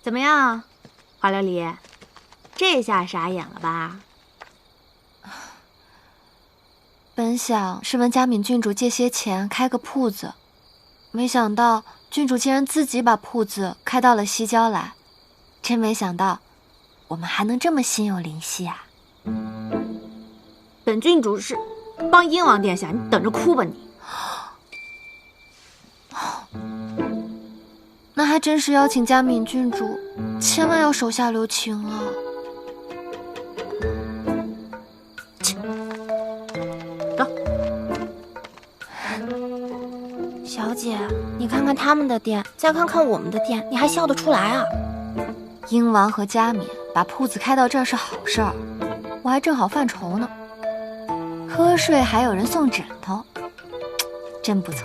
怎么样，华琉璃？这下傻眼了吧？本想是问嘉敏郡主借些钱开个铺子，没想到郡主竟然自己把铺子开到了西郊来，真没想到我们还能这么心有灵犀啊！本郡主是帮鹰王殿下，你等着哭吧你！那还真是要请嘉敏郡主千万要手下留情啊！走。小姐，你看看他们的店，再看看我们的店，你还笑得出来啊？鹰王和嘉敏把铺子开到这儿是好事儿，我还正好犯愁呢。瞌睡还有人送枕头，真不错。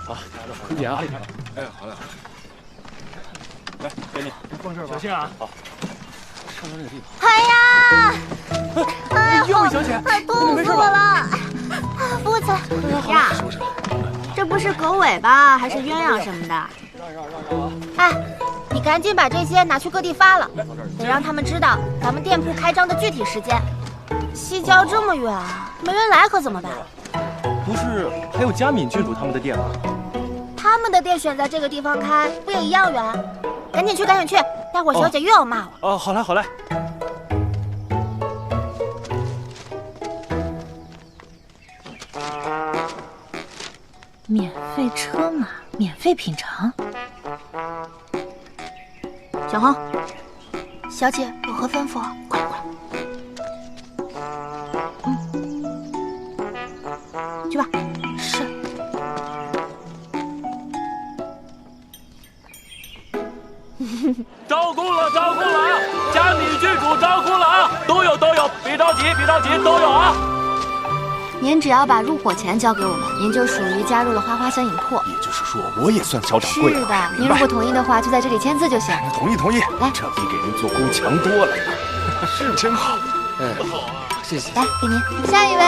好，快点啊！哎，好嘞。来，给你，放这儿吧。小心啊！好。上到这个地方。哎呀！哎呀，又一小姐，快冻死我了！夫子呀，这不是狗尾巴还是鸳鸯什么的？让啊！哎，你赶紧把这些拿去各地发了，得让他们知道咱们店铺开张的具体时间。西郊这么远，没人来可怎么办？不是还有嘉敏郡主他们的店吗？他们的店选在这个地方开，不也一样远？赶紧去，赶紧去，待会儿小姐又要骂我。哦，好嘞，好嘞。免费车马，免费品尝。小红，小姐有何吩咐？过来过来。去吧。是。招供了，招供了啊！嘉敏郡主招供了啊！都有，别着急，都有啊！您只要把入伙钱交给我们，您就属于加入了花花香饮铺。也就是说，我也算小掌柜了。是的，您如果同意的话，就在这里签字就行。同意。来，这比给人做工强多了呀。是真好。谢谢。来，给您。下一位。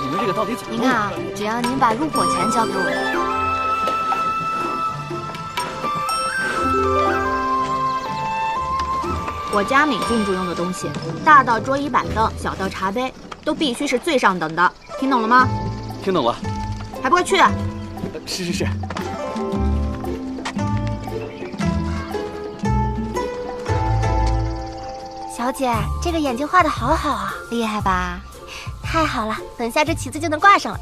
你们这个到底怎么弄？您看啊，只要您把入伙钱交给我们。我嘉敏郡主用的东西，大到桌椅板凳，小到茶杯，都必须是最上等的，听懂了吗？听懂了。还不快去！是。小姐，这个眼睛画得好好啊，厉害吧？太好了，等下这旗子就能挂上了。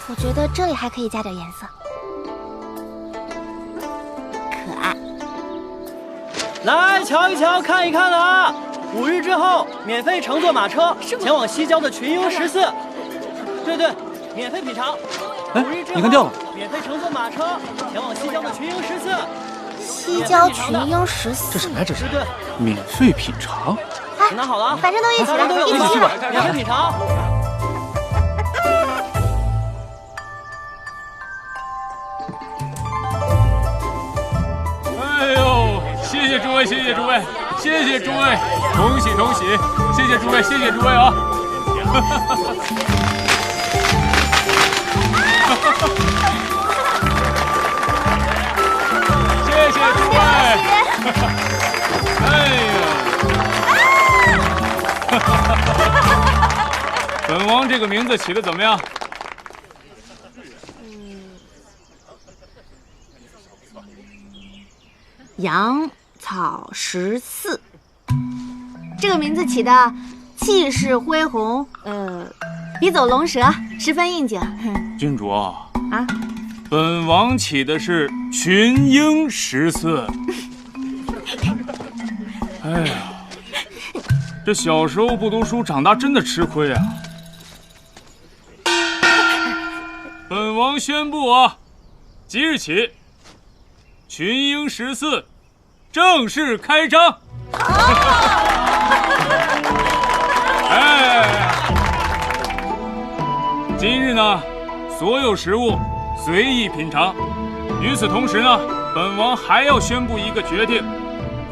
我觉得这里还可以加点颜色，可爱。来瞧一瞧，看一看了啊！5日之后，免费乘坐马车前往西郊的群英14。对，免费品尝。哎，你看掉了。免费乘坐马车前往西郊的群英14。西郊群英14，这什么呀？这是？对，免费品尝。拿好了啊！反正都一起了，一起去吧，免费品尝。哎呦，谢谢诸位，恭喜，谢谢诸位啊！谢谢诸位！哎呀，本王这个名字起得怎么样？阳草14，这个名字起的气势恢宏，笔走龙蛇，十分应景。郡主啊，本王起的是群英14。哎呀，这小时候不读书，长大真的吃亏啊！本王宣布啊，即日起，群英14正式开张。哎，今日呢，所有食物随意品尝。与此同时呢，本王还要宣布一个决定：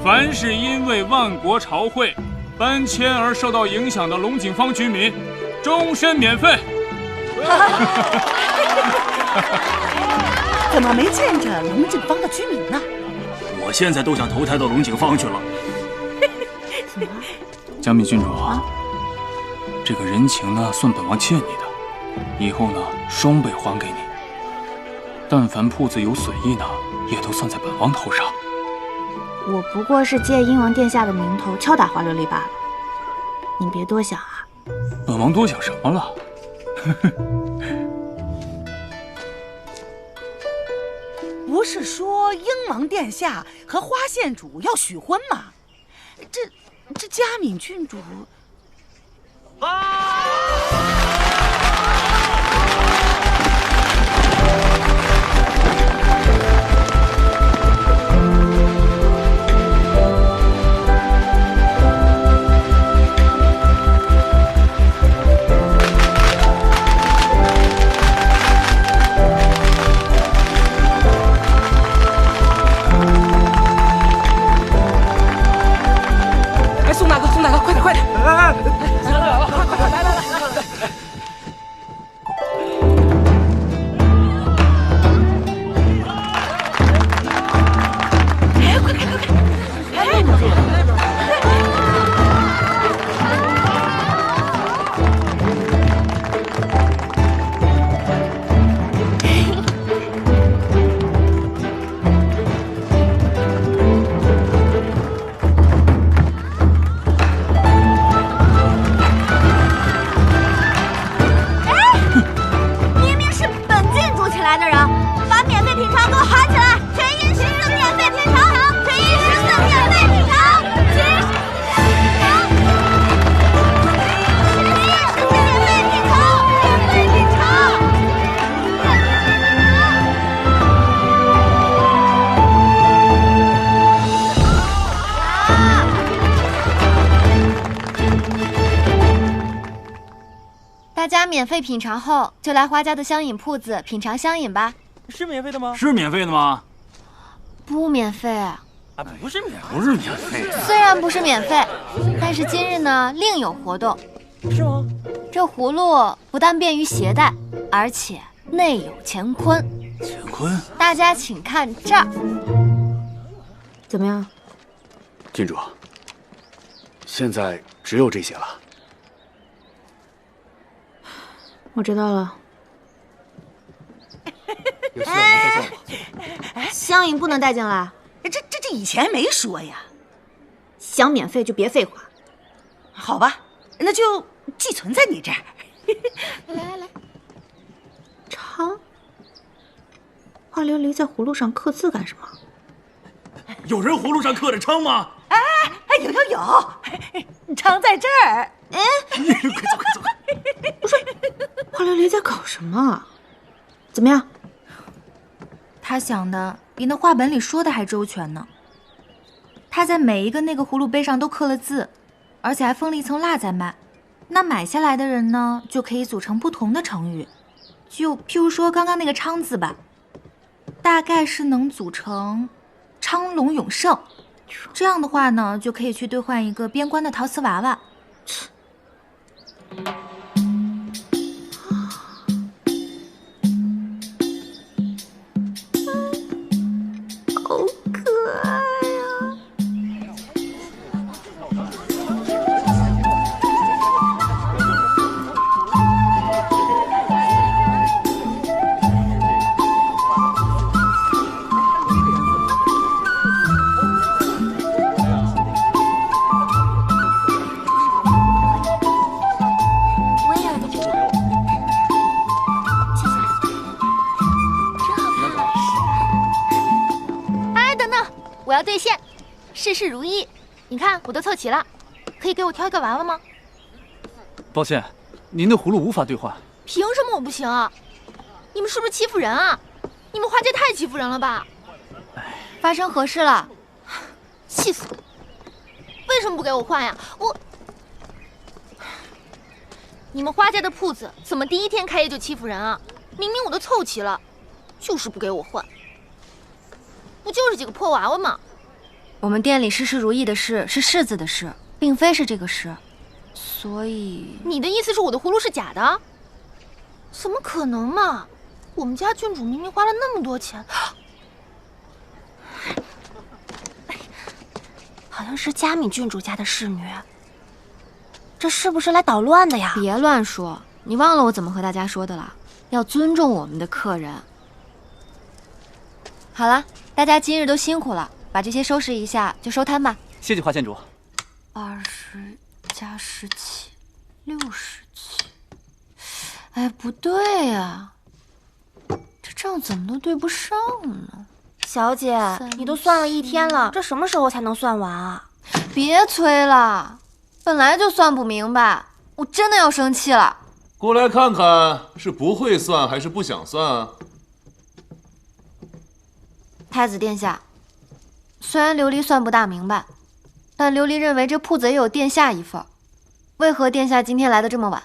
凡是因为万国朝会搬迁而受到影响的龙井坊居民，终身免费。怎么没见着龙井坊的居民呢？我现在都想投胎到龙井坊去了。江敏郡主啊，这个人情呢，算本王欠你的，以后呢，双倍还给你。但凡铺子有损益呢，也都算在本王头上。我不过是借英王殿下的名头敲打花琉璃罢了，你别多想啊。本王多想什么了？不是说英王殿下和花县主要许婚吗？这嘉敏郡主大家免费品尝后，就来花家的香饮铺子品尝香饮吧。是免费的吗？是免费的吗？不免费。啊，不是免费，不是免费。虽然不是免费，但是今日呢另有活动。是吗？这葫芦不但便于携带，而且内有乾坤。乾坤？大家请看这儿。怎么样？郡主，现在只有这些了。我知道了。有需要您再叫吗？香饮不能带进来，这以前没说呀。想免费就别废话。好吧，那就寄存在你这儿。来，尝。花琉璃在葫芦上刻字干什么？有人葫芦上刻着昌吗？哎，有，昌在这儿。哎，快走！不是，花琉璃在搞什么？怎么样？他想的比那话本里说的还周全呢。他在每一个那个葫芦杯上都刻了字，而且还封了一层蜡在卖。那买下来的人呢，就可以组成不同的成语。就譬如说刚刚那个昌字吧，大概是能组成昌隆永盛。这样的话呢，就可以去兑换一个边关的陶瓷娃娃。好可爱呀！我也要在这里。谢谢。真好看。哎，等等，我要兑现，事事如意。你看，我都凑齐了，可以给我挑一个娃娃吗？抱歉，您的葫芦无法兑换。凭什么我不行啊？你们是不是欺负人啊？你们花街太欺负人了吧？发生何事了？气死我！为什么不给我换呀？你们花家的铺子怎么第一天开业就欺负人啊？明明我都凑齐了，就是不给我换。不就是几个破娃娃吗？我们店里事事如意的事是柿子的事，并非是这个事，所以你的意思是我的葫芦是假的？怎么可能嘛？我们家郡主明明花了那么多钱，好像是佳敏郡主家的侍女。这是不是来捣乱的呀？别乱说，你忘了我怎么和大家说的了？要尊重我们的客人。好了，大家今日都辛苦了，把这些收拾一下就收摊吧。谢谢花县主。20加17，67。哎，不对呀，这账怎么都对不上呢？小姐，你都算了1天了，这什么时候才能算完啊？别催了，本来就算不明白，我真的要生气了。过来看看，是不会算还是不想算啊？太子殿下，虽然琉璃算不大明白，但琉璃认为这铺子也有殿下一份。为何殿下今天来的这么晚？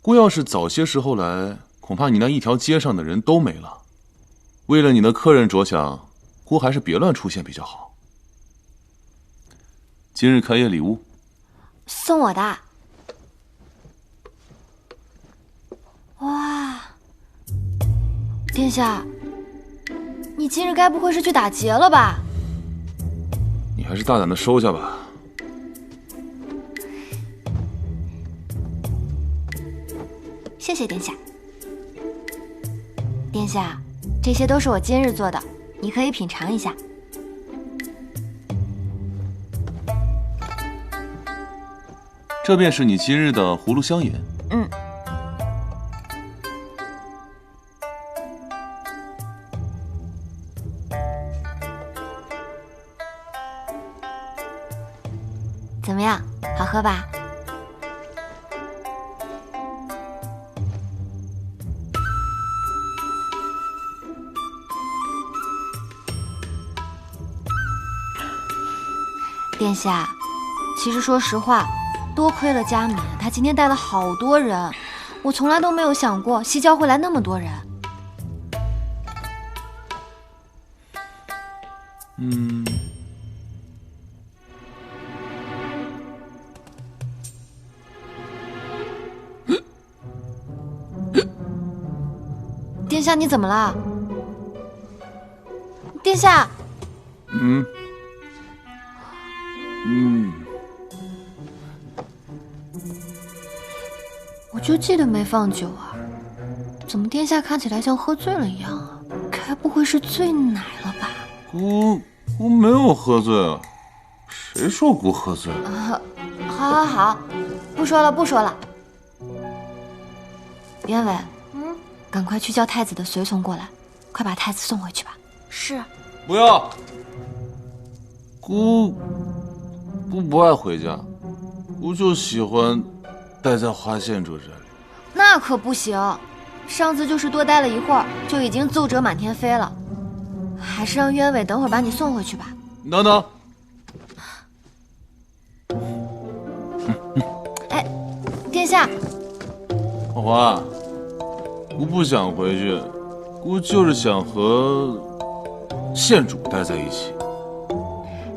姑要是早些时候来，恐怕你那一条街上的人都没了。为了你的客人着想，姑还是别乱出现比较好。今日开业礼物，送我的。哇，殿下，你今日该不会是去打劫了吧？你还是大胆的收下吧。谢谢殿下。殿下，这些都是我今日做的，你可以品尝一下。这便是你今日的葫芦香饮。怎么样，好喝吧？殿下，其实说实话，多亏了佳敏，她今天带了好多人，我从来都没有想过西郊会来那么多人。殿下，你怎么了？殿下，我就记得没放酒啊，怎么殿下看起来像喝醉了一样啊？该不会是醉奶了吧？姑没有喝醉啊，谁说姑喝醉了？好，不说了。渊伟，赶快去叫太子的随从过来，快把太子送回去吧。是。不要，姑不爱回家，姑就喜欢待在花县主这里。那可不行，上次就是多待了一会儿，就已经奏折满天飞了。还是让渊伟等会儿把你送回去吧。等等，哎，殿下，花花，姑不想回去，姑就是想和县主待在一起。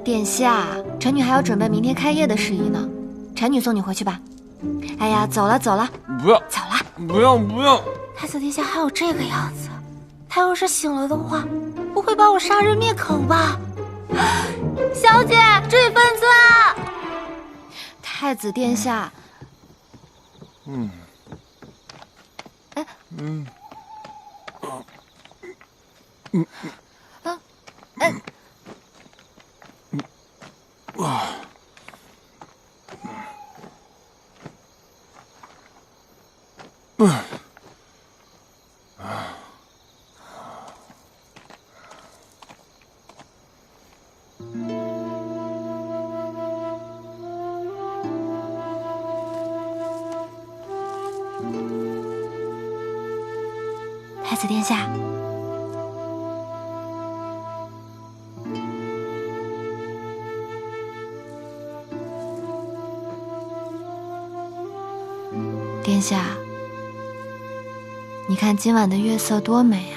殿下，臣女还要准备明天开业的事宜呢，臣女送你回去吧。哎呀，走了。不要，走了。不要。太子殿下还有这个样子，他要是醒了的话，不会把我杀人灭口吧？小姐，注意分寸啊！太子殿下，太子殿下，殿下，你看今晚的月色多美啊！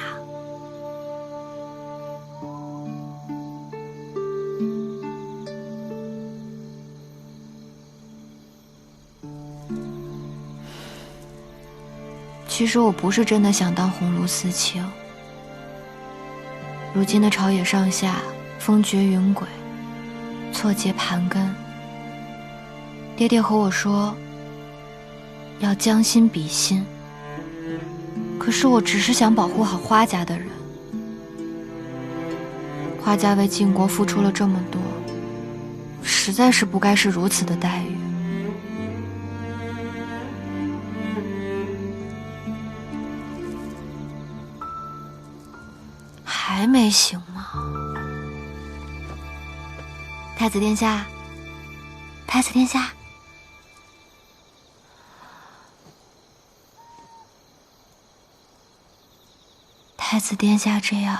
其实我不是真的想当鸿胪四卿。如今的朝野上下，风绝云诡，错节盘根。爹爹和我说，要将心比心。可是我只是想保护好花家的人。花家为晋国付出了这么多，实在是不该是如此的待遇。还没醒吗？太子殿下，太子殿下。太子殿下这样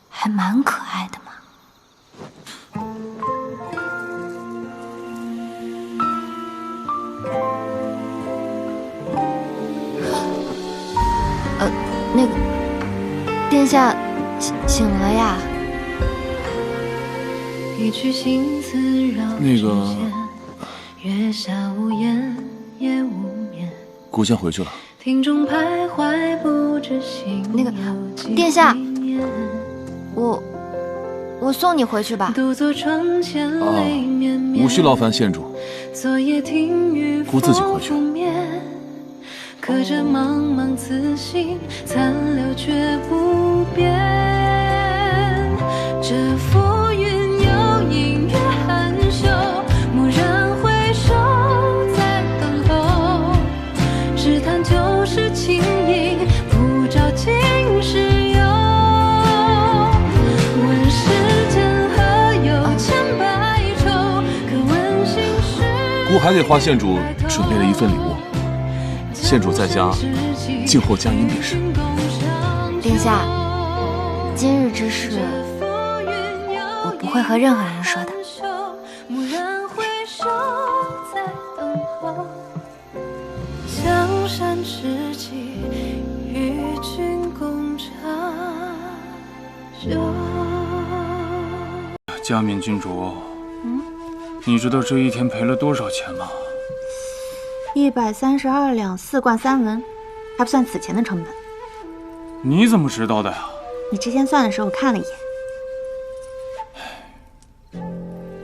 还蛮可爱的嘛。那个殿下醒了呀？那个，姑先回去了。那个殿下，我送你回去吧。无需劳烦县主，姑自己回去。可这茫茫此心，残留却不变。这浮云有隐约含羞，蓦然回首，在等候。只叹旧时情谊，不照今时有。问世间何有千百愁，可问心事。姑还给花县主准备了一份礼物。县主在家，静候佳音便是。殿下，今日之事，我不会和任何人说的。蓦然回首，在等候。江山知己，与君共长久。嘉敏郡主，你知道这一天赔了多少钱吗？132两4贯3文，还不算此前的成本。你怎么知道的呀？你之前算的时候我看了一眼。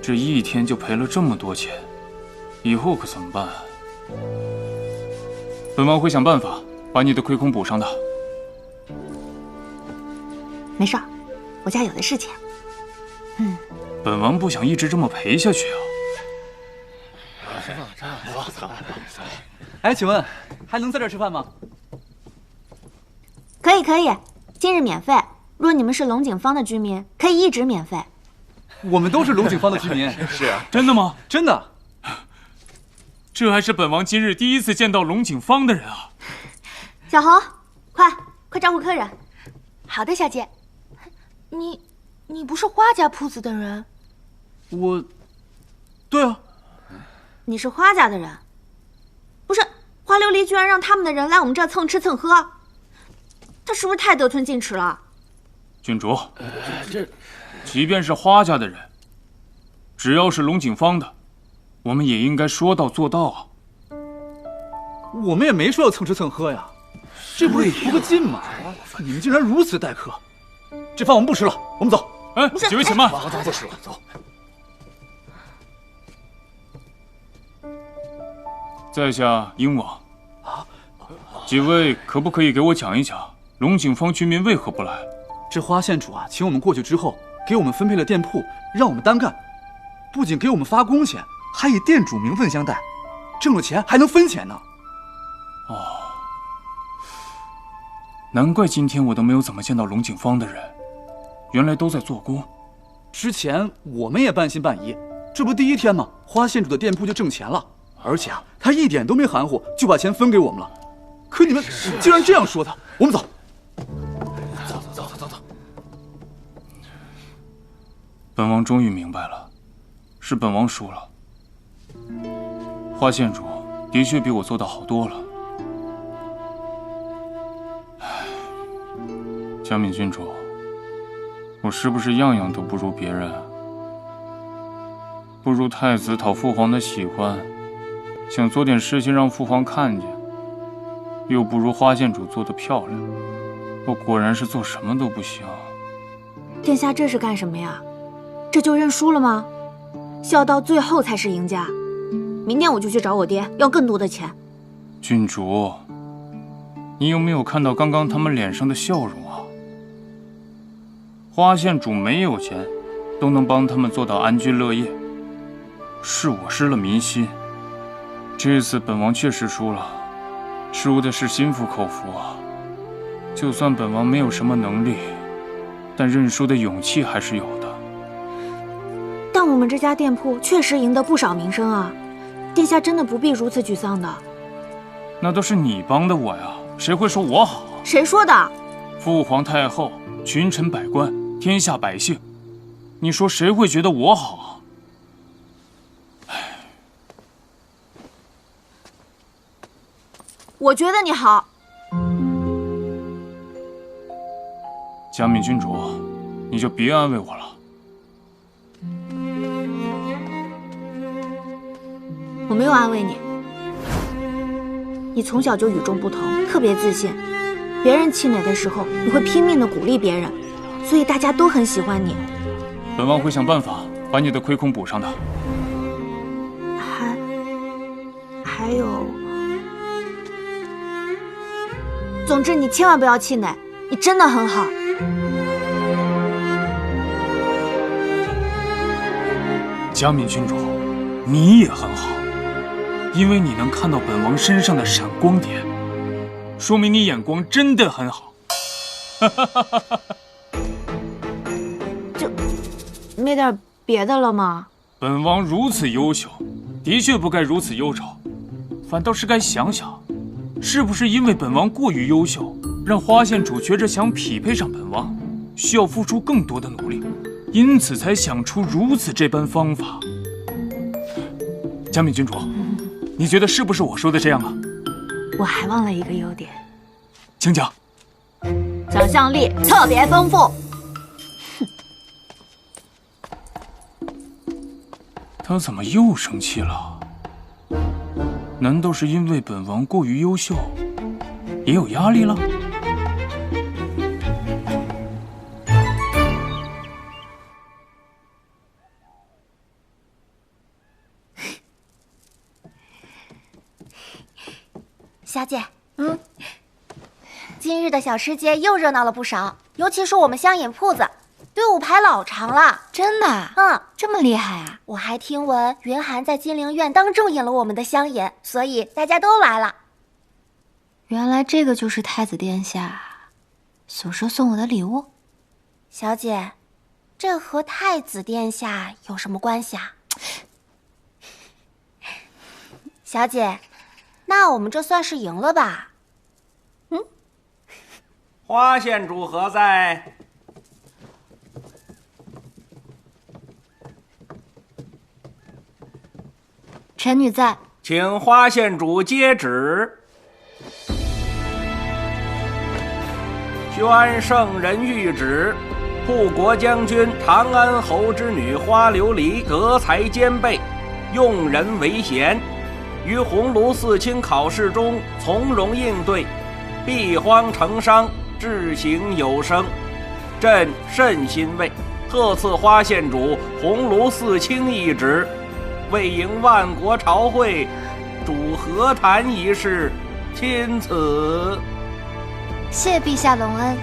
这一天就赔了这么多钱，以后可怎么办？本王会想办法把你的亏空补上的。没事儿，我家有的是钱。本王不想一直这么赔下去啊。哎，请问还能在这儿吃饭吗？可以，今日免费。若你们是龙井坊的居民，可以一直免费。我们都是龙井坊的居民。是啊，真的吗？真的。这还是本王今日第一次见到龙井坊的人啊！小侯，快招呼客人。好的，小姐。你不是花家铺子的人？对啊。你是花家的人？不是，花琉璃居然让他们的人来我们这儿蹭吃蹭喝，他是不是太得寸进尺了？郡主，即便是花家的人，只要是龙井坊的，我们也应该说到做到啊。我们也没说要蹭吃蹭喝呀，这不是图个劲吗？你们竟然如此待客，这饭我们不吃了，我们走。哎，几位且慢，走，不吃了，走。在下鹰王，几位可不可以给我讲一讲龙井坊居民为何不来？这花县主啊，请我们过去之后，给我们分配了店铺，让我们单干，不仅给我们发工钱，还以店主名分相待，挣了钱还能分钱呢。哦，难怪今天我都没有怎么见到龙井坊的人，原来都在做工。之前我们也半信半疑，这不第一天吗？花县主的店铺就挣钱了。而且啊，他一点都没含糊，就把钱分给我们了。可你们竟然这样说他，我们走。走。本王终于明白了，是本王输了。花县主的确比我做得好多了。嘉敏郡主，我是不是样样都不如别人？不如太子讨父皇的喜欢。想做点事情让父皇看见，又不如花县主做得漂亮。我果然是做什么都不行。殿下这是干什么呀？这就认输了吗？笑到最后才是赢家。明天我就去找我爹要更多的钱。郡主，你有没有看到刚刚他们脸上的笑容啊？花县主没有钱，都能帮他们做到安居乐业。是我失了民心，这次本王确实输了，输的是心服口服啊。就算本王没有什么能力，但认输的勇气还是有的。但我们这家店铺确实赢得不少名声啊，殿下真的不必如此沮丧的。那都是你帮的我呀，谁会说我好？谁说的？父皇太后、群臣百官、天下百姓，你说谁会觉得我好啊？我觉得你好。嘉敏郡主，你就别安慰我了。我没有安慰你。你从小就与众不同，特别自信，别人气馁的时候，你会拼命的鼓励别人，所以大家都很喜欢你。本王会想办法把你的亏空补上的。还有，总之你千万不要气馁，你真的很好。嘉敏郡主，你也很好，因为你能看到本王身上的闪光点，说明你眼光真的很好。就没点别的了吗？本王如此优秀，的确不该如此忧愁，反倒是该想想，是不是因为本王过于优秀，让花县主觉着想匹配上本王，需要付出更多的努力，因此才想出如此这般方法。嘉敏郡主，你觉得是不是我说的这样啊？我还忘了一个优点，请讲。想象力特别丰富。他怎么又生气了？难道是因为本王过于优秀，也有压力了？小姐，今日的小吃街又热闹了不少，尤其是我们香饮铺子，队伍排老长了。真的？这么厉害啊！我还听闻云寒在金陵院当众饮了我们的香饮，所以大家都来了。原来这个就是太子殿下所说送我的礼物。小姐，这和太子殿下有什么关系啊？小姐，那我们这算是赢了吧？花县主何在？臣女在，请花县主接旨。宣圣人谕旨：护国将军长安侯之女花琉璃德才兼备，用人为贤，于鸿胪四卿考试中从容应对，避荒成商，志行有声，朕甚欣慰，特赐花县主鸿胪四卿一职，为迎万国朝会，主和谈一事，钦此。谢陛下隆恩。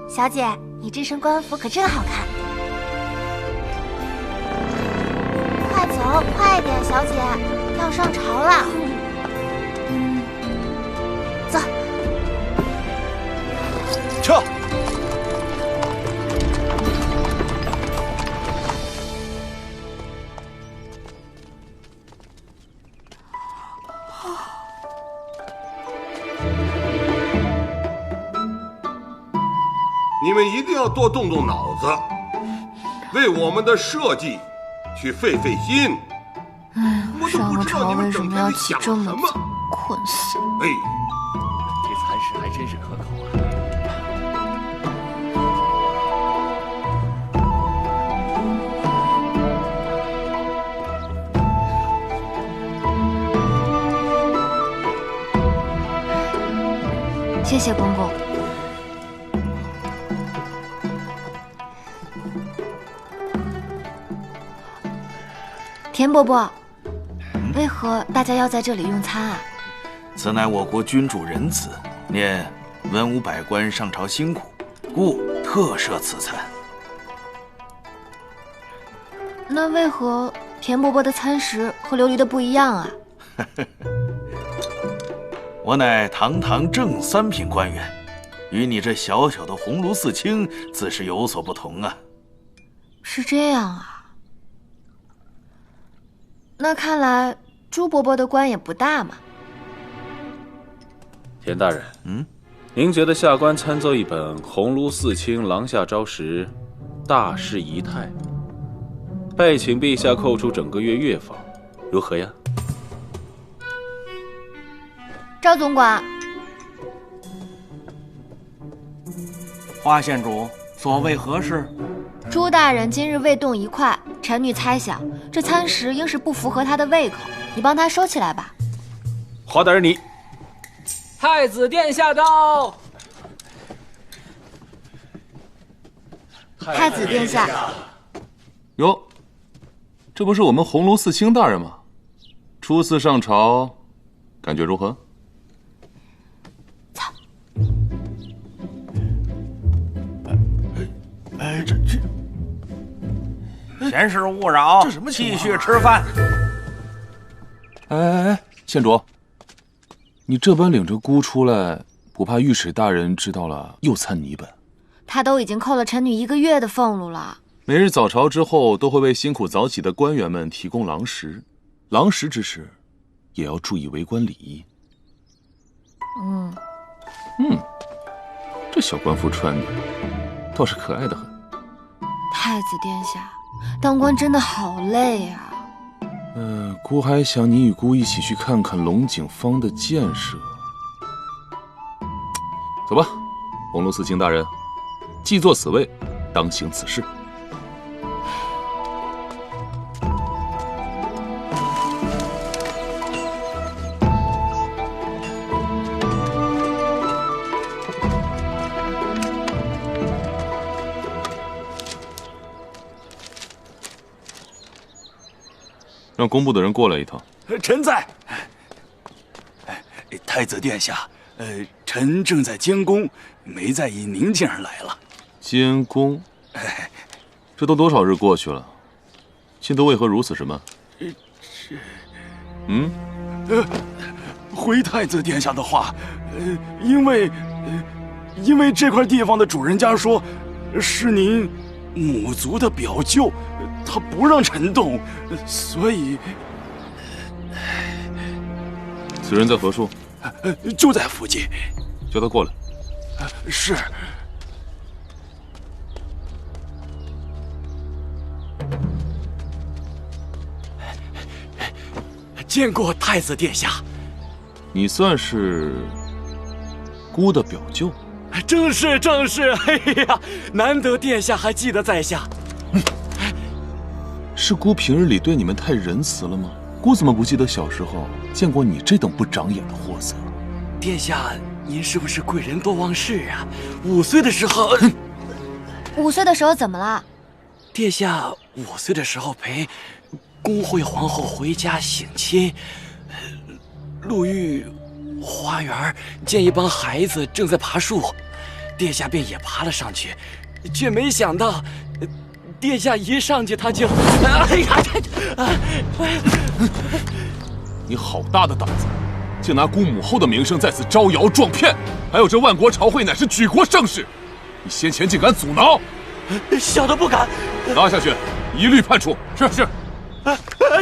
小姐，你这身官服可真好看。快走，快点，小姐，要上朝了。走。撤。你们一定要多动动脑子，为我们的设计去费费心。上个朝为什么要起这么早？困死！这蚕食还真是可口啊！谢谢公公。田伯伯，为何大家要在这里用餐啊？此乃我国君主仁慈，念文武百官上朝辛苦，故特设此餐。那为何田伯伯的餐食和琉璃的不一样啊？我乃堂堂正三品官员，与你这小小的鸿胪四卿自是有所不同啊。是这样啊。那看来朱伯伯的官也不大嘛。田大人，您觉得下官参奏一本《鸿胪四卿廊下招时大事仪态》，拜请陛下扣除整个月月俸，如何呀？赵总管，花县主，所谓何事？朱大人今日未动一块，臣女猜想这餐食应是不符合他的胃口，你帮他收起来吧。花大人你。太子殿下到。太子殿下。哟，这不是我们鸿胪四卿大人吗？初次上朝，感觉如何？闲事勿扰，这什么情况？继续吃饭。哎，县主，你这般领着姑出来，不怕御史大人知道了又参你一本？他都已经扣了臣女1个月的俸禄了。每日早朝之后，都会为辛苦早起的官员们提供狼食，狼食之时，也要注意为官礼仪。这小官服穿的倒是可爱的很。太子殿下，当官真的好累啊。姑还想你与姑一起去看看龙井坊的建设。走吧，鸿胪四卿大人，既坐此位，当行此事。让工部的人过来一趟。臣在。太子殿下，臣正在监工，没在意您竟然来了。监工？这都多少日过去了，心头为何如此什么？回太子殿下的话，因为这块地方的主人家说，是您母族的表舅，他不让臣动，所以。此人在何处？就在附近。叫他过来。是。见过太子殿下。你算是姑的表舅？正是。哎呀，难得殿下还记得在下。是姑平日里对你们太仁慈了吗？姑怎么不记得小时候见过你这等不长眼的货色？殿下，您是不是贵人多忘事啊？5岁的时候，5岁的时候怎么了？殿下5岁的时候陪恭惠皇后回家省亲，路遇花园，见一帮孩子正在爬树，殿下便也爬了上去，却没想到。殿下一上去，他就，哎呀！你好大的胆子，竟拿姑母后的名声在此招摇撞骗！还有这万国朝会乃是举国盛事，你先前竟敢阻挠！小的不敢。拿下去，一律判处。是。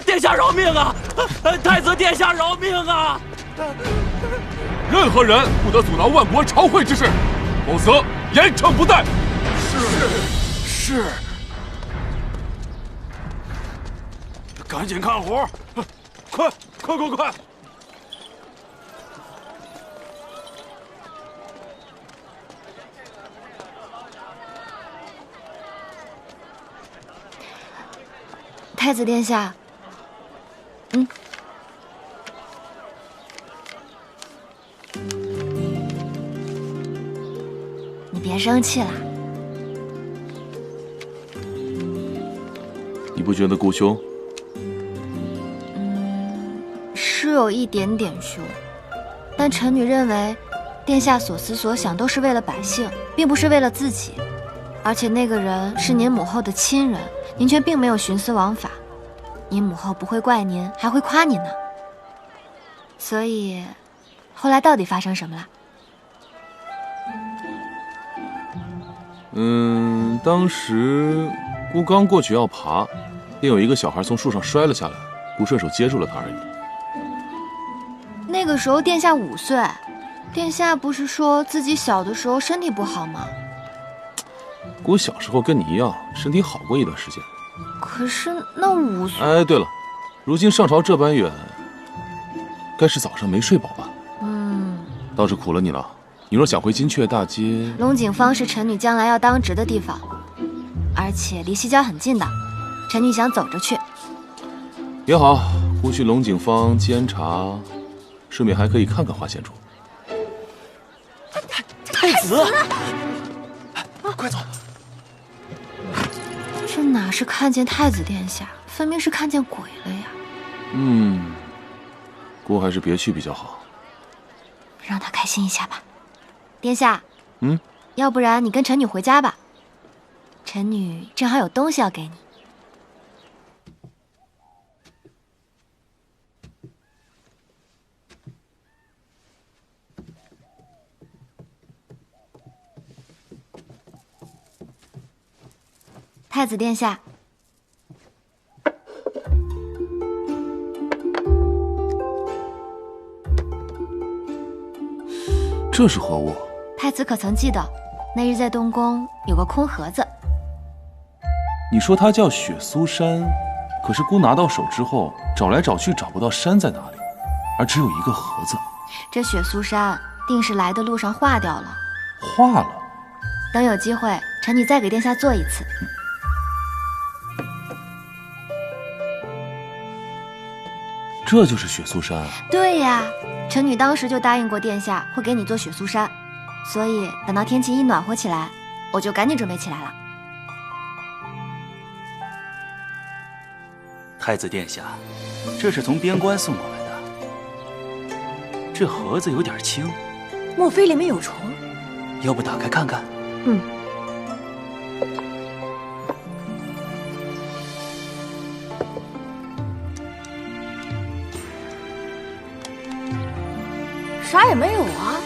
殿下饶命啊！太子殿下饶命啊！任何人不得阻挠万国朝会之事，否则严惩不贷。是。赶紧干活，快！太子殿下，生气了。你不觉得姑凶？是有一点点凶，但臣女认为，殿下所思所想都是为了百姓，并不是为了自己。而且那个人是您母后的亲人，您却并没有徇私枉法，您母后不会怪您，还会夸您呢。所以，后来到底发生什么了？当时姑刚过去要爬，便有一个小孩从树上摔了下来，姑顺手接住了他而已。那个时候殿下5岁，殿下不是说自己小的时候身体不好吗？姑小时候跟你一样，身体好过一段时间。可是那5岁……哎，对了，如今上朝这般远，该是早上没睡饱吧？倒是苦了你了。你若想回金阙大街，龙井坊是臣女将来要当值的地方，而且离西郊很近的，臣女想走着去。也好，姑去龙井坊监察，顺便还可以看看花县主。太子，快走！这哪是看见太子殿下，分明是看见鬼了呀！姑还是别去比较好。让他开心一下吧。殿下，要不然你跟臣女回家吧，臣女正好有东西要给你。太子殿下，这是何物？太子可曾记得，那日在东宫有个空盒子？你说它叫雪苏山，可是姑拿到手之后，找来找去找不到山在哪里，而只有一个盒子。这雪苏山定是来的路上化掉了。化了？等有机会，臣女再给殿下做一次。这就是雪苏山啊？对呀，臣女当时就答应过殿下会给你做雪苏山，所以等到天气一暖和起来，我就赶紧准备起来了。太子殿下，这是从边关送过来的。这盒子有点轻，莫非里面有虫？要不打开看看？啥也没有啊。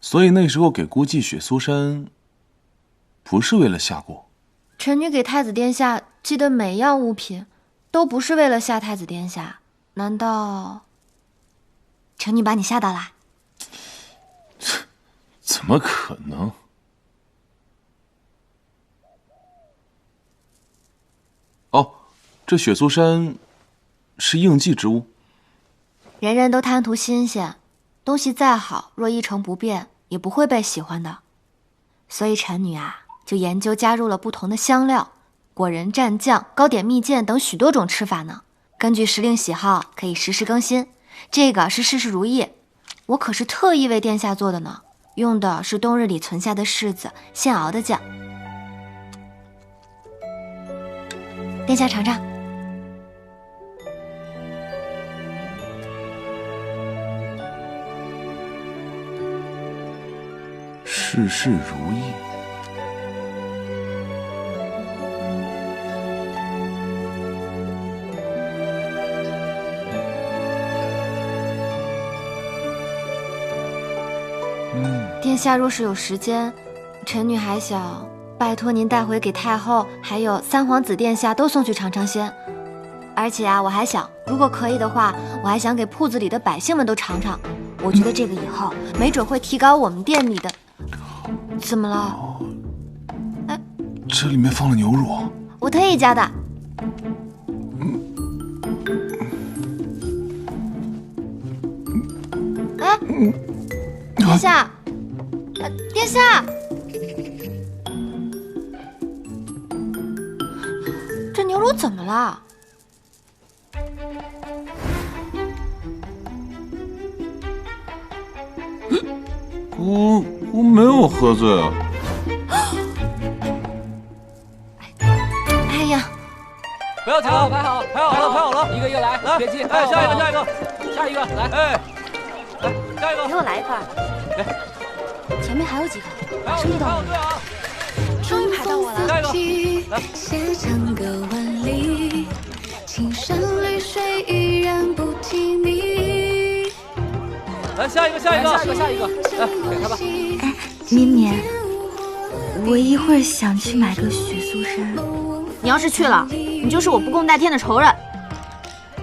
所以那时候给姑寄雪苏山，不是为了吓姑。臣女给太子殿下寄的每样物品，都不是为了吓太子殿下。难道臣女把你吓到了？怎么可能？哦，这雪苏山是应季之物。人人都贪图新鲜，东西再好，若一成不变，也不会被喜欢的。所以臣女啊，就研究加入了不同的香料、果仁蘸酱、糕点蜜饯等许多种吃法呢。根据时令喜好，可以实时更新。这个是事事如意，我可是特意为殿下做的呢，用的是冬日里存下的柿子现熬的酱。殿下尝尝。事事如意。殿下若是有时间，臣女还想拜托您带回给太后，还有三皇子殿下都送去尝尝鲜。而且啊，我还想，如果可以的话，我还想给铺子里的百姓们都尝尝。我觉得这个以后没准会提高我们店里的。怎么了？哎，这里面放了牛乳，我特意加的。哎，殿下，殿下，这牛乳怎么了？我没有喝醉啊。哎呀，不要紧了，排好了，一个一个来，别急，哎，下一个，来，哎，来，下一个，给我来一块。前面还有几个，马上就到了。终于排到我了。下一个，来。写长歌万里，青山绿水依然不提你。来，下一个，来，给他吧。哎，绵绵，我一会儿想去买个雪苏山。你要是去了，你就是我不共戴天的仇人。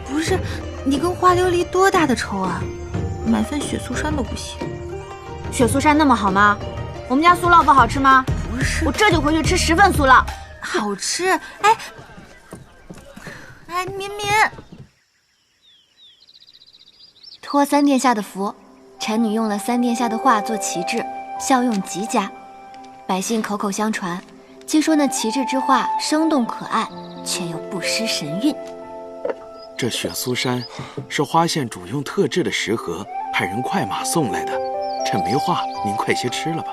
不是，你跟花琉璃多大的仇啊？买份雪苏山都不行。雪苏山那么好吗？我们家酥酪不好吃吗？不是，我这就回去吃10份酥酪。好吃。哎，绵绵，托三殿下的福，臣女用了三殿下的话做旗帜，效用极佳。百姓口口相传，据说那旗帜之画生动可爱，却又不失神韵。这雪苏山是花县主用特制的食盒派人快马送来的，趁没化，您快些吃了吧。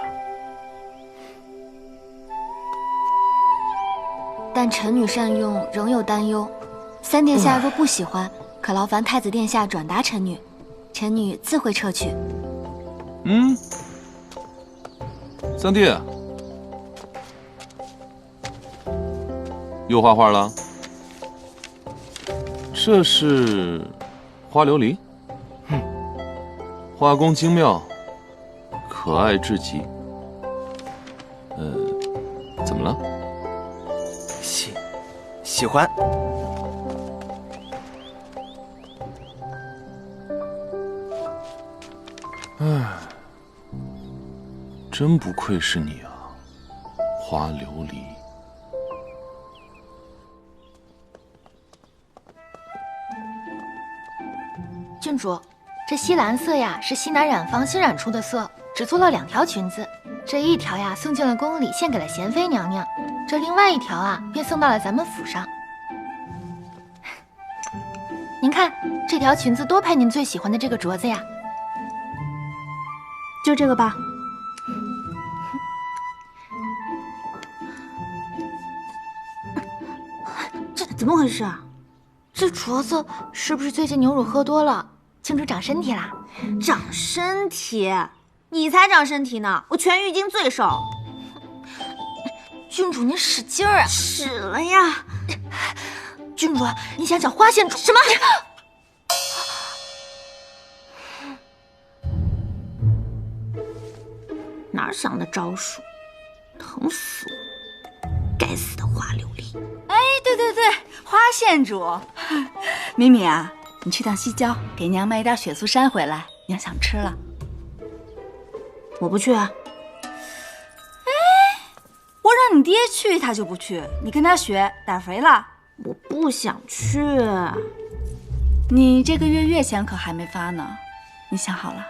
但臣女善用，仍有担忧。三殿下若不喜欢，可劳烦太子殿下转达臣女，臣女自会撤去。三弟，又画画了？这是花琉璃，画工精妙，可爱至极。怎么了？喜欢。唉，真不愧是你啊，花琉璃。郡主，这西蓝色呀是西南染坊新染出的色，只做了2条裙子。这一条呀送进了宫里，献给了贤妃娘娘；这另外1条啊便送到了咱们府上。您看，这条裙子多配您最喜欢的这个镯子呀。就这个吧。这怎么回事啊？这镯子是不是最近牛乳喝多了，郡主长身体啦？长身体？你才长身体呢！我全浴巾最瘦。郡主，您使劲儿啊！使了呀！郡主，你想找花县主？什么？哪想的招数，疼死我！该死的花琉璃！哎，对，花县主，敏敏啊，你去趟西郊，给娘买一点雪苏山回来，娘想吃了。我不去啊！哎，我让你爹去，他就不去。你跟他学，胆肥了。我不想去。你这个月月钱可还没发呢，你想好了？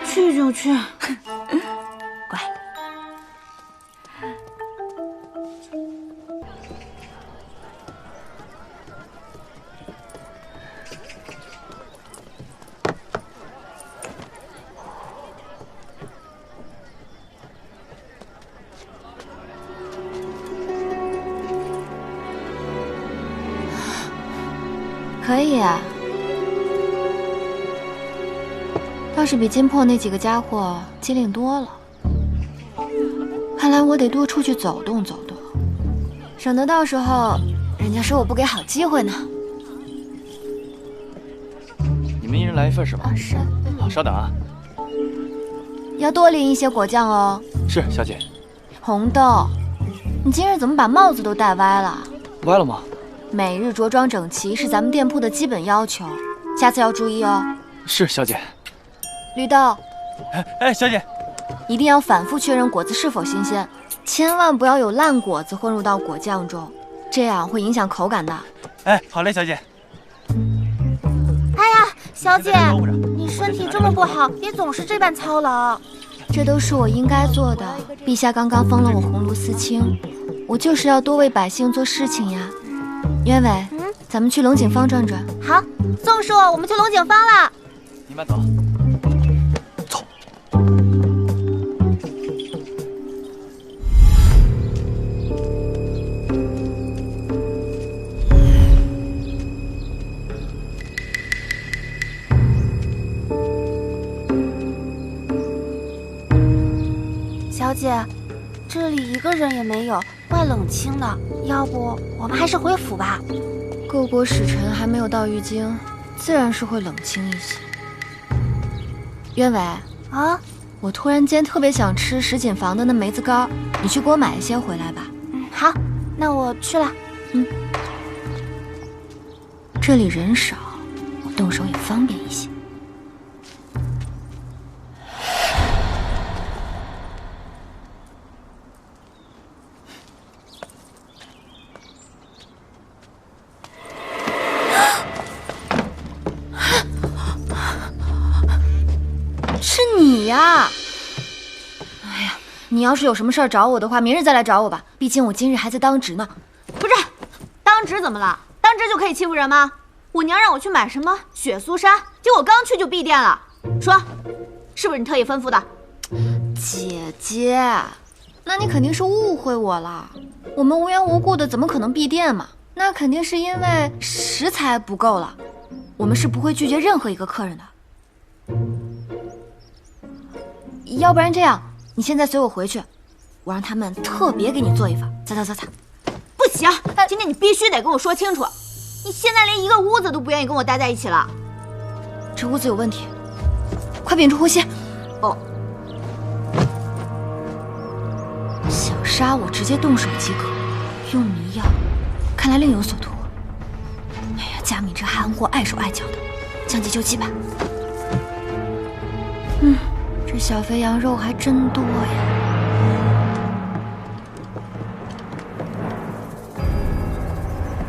去就去。乖。可以啊，倒是比金破那几个家伙机灵多了。看来我得多出去走动走动，省得到时候人家说我不给好机会呢。你们一人来一份是吧？是。好，稍等啊。要多淋一些果酱哦。是，小姐。红豆，你今日怎么把帽子都戴歪了？歪了吗？每日着装整齐是咱们店铺的基本要求，下次要注意哦。是，小姐。绿豆，哎，小姐，一定要反复确认果子是否新鲜，千万不要有烂果子混入到果酱中，这样会影响口感的。哎，好嘞，小姐。哎呀，小姐，你身体这么不好，别总是这般操劳。这都是我应该做的。陛下刚刚封了我鸿胪司卿，我就是要多为百姓做事情呀。鸢尾，咱们去龙井坊转转。好，宋叔，我们去龙井坊了。你慢走。姐，这里一个人也没有，怪冷清的。要不我们还是回府吧？各国使臣还没有到玉京，自然是会冷清一些。鸢尾啊，我突然间特别想吃什锦坊的那梅子糕，你去给我买一些回来吧。好，那我去了。这里人少，我动手也方便一些。是你呀！哎呀，你要是有什么事儿找我的话，明日再来找我吧。毕竟我今日还在当值呢。不是，当值怎么了？当值就可以欺负人吗？我娘让我去买什么雪苏山，结果刚去就闭店了。说，是不是你特意吩咐的？姐姐，那你肯定是误会我了。我们无缘无故的怎么可能闭店嘛？那肯定是因为食材不够了。我们是不会拒绝任何一个客人的。要不然这样，你现在随我回去，我让他们特别给你做一份。走。不行，今天你必须得跟我说清楚。你现在连一个屋子都不愿意跟我待在一起了。这屋子有问题，快屏住呼吸。哦。想杀我，直接动手即可。用迷药，看来另有所图。哎呀，佳敏这憨货碍手碍脚的，将计就计吧。这小肥羊肉还真多呀。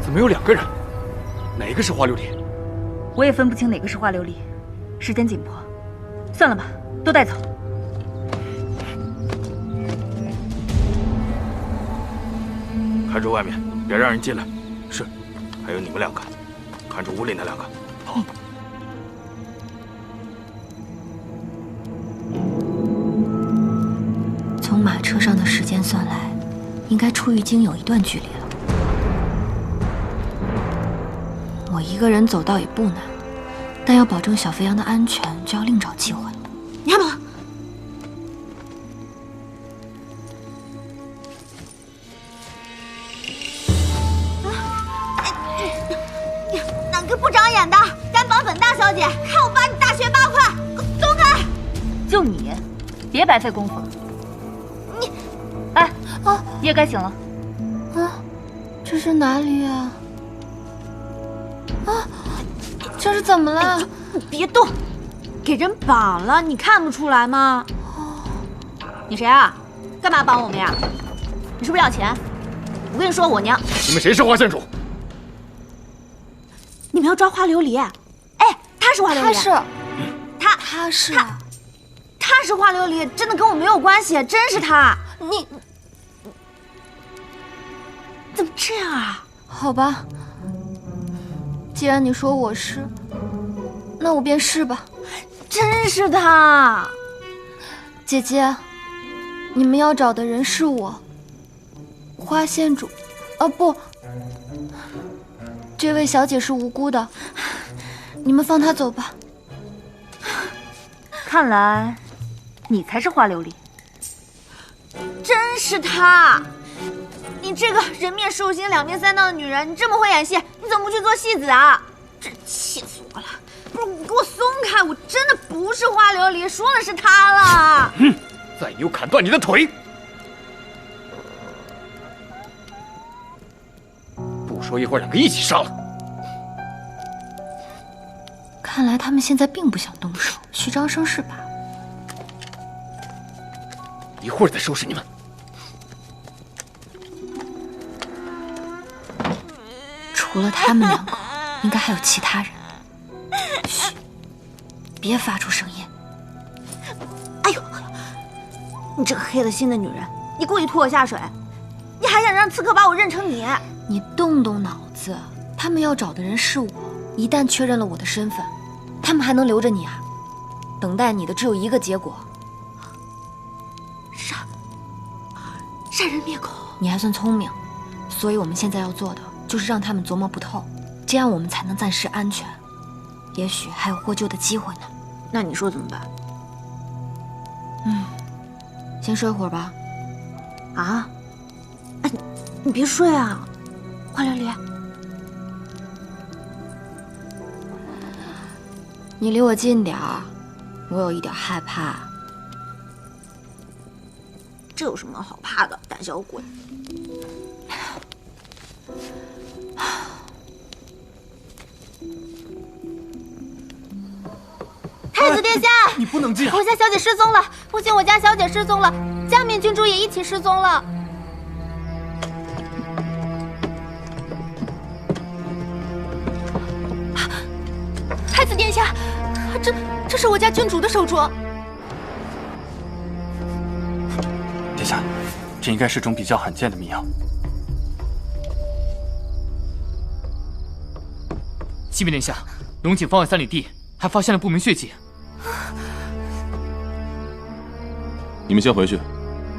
怎么有2个人？哪个是花琉璃？我也分不清哪个是花琉璃。时间紧迫，算了吧，都带走。看住外面，别让人进来。是，还有你们2个，看住屋里那2个。好。从马车上的时间算来，应该出玉京有一段距离了。我一个人走倒也不难，但要保证小肥羊的安全，就要另找机会了。你看吧，哪个不长眼的，敢绑本大小姐，看我把你大卸8块！松开！就你，别白费功夫了。你，哎，夜该醒了。这是哪里啊？这是怎么了？你别动，给人绑了，你看不出来吗？你谁啊？干嘛绑我们呀？你是不是要钱？我跟你说，我娘……你们谁是花县主？你们要抓花琉璃？哎，他是花琉璃，他是花琉璃，真的跟我没有关系，真是他。你怎么这样啊？好吧，既然你说我是，那我便是吧。真是他，姐姐，你们要找的人是我，花县主。不，这位小姐是无辜的，你们放她走吧。看来你才是花琉璃。真是他！你这个人面兽心、两面三刀的女人，你这么会演戏，你怎么不去做戏子啊？真气死我了！不是，你给我松开！我真的不是花琉璃，说了是他了。再有砍断你的腿！不说一会儿2个一起杀了。看来他们现在并不想动手，虚张声势吧。一会儿再收拾你们。除了他们2个，应该还有其他人。嘘，别发出声音。哎呦，你这个黑了心的女人，你故意拖我下水，你还想让刺客把我认成你？你动动脑子，他们要找的人是我，一旦确认了我的身份，他们还能留着你啊？等待你的只有一个结果：杀人灭口。你还算聪明，所以我们现在要做的就是让他们琢磨不透，这样我们才能暂时安全，也许还有获救的机会呢。那你说怎么办？先睡会儿吧，啊？哎，你别睡啊，花琉璃。你离我近点儿，我有一点害怕。这有什么好怕的，胆小鬼！太子殿下，你不能进！我家小姐失踪了，不仅我家小姐失踪了，嘉敏郡主也一起失踪了。太子殿下，这是我家郡主的手镯。殿下，这应该是种比较罕见的谜药。启禀殿下，龙井方圆3里地还发现了不明血迹。你们先回去，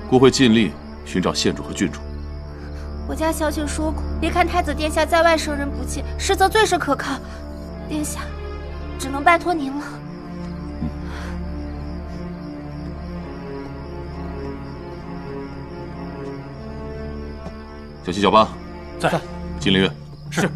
孤会尽力寻找县主和郡主。我家小姐说过，别看太子殿下在外生人不弃，实则最是可靠。殿下，只能拜托您了。小七、小八在，金灵月是。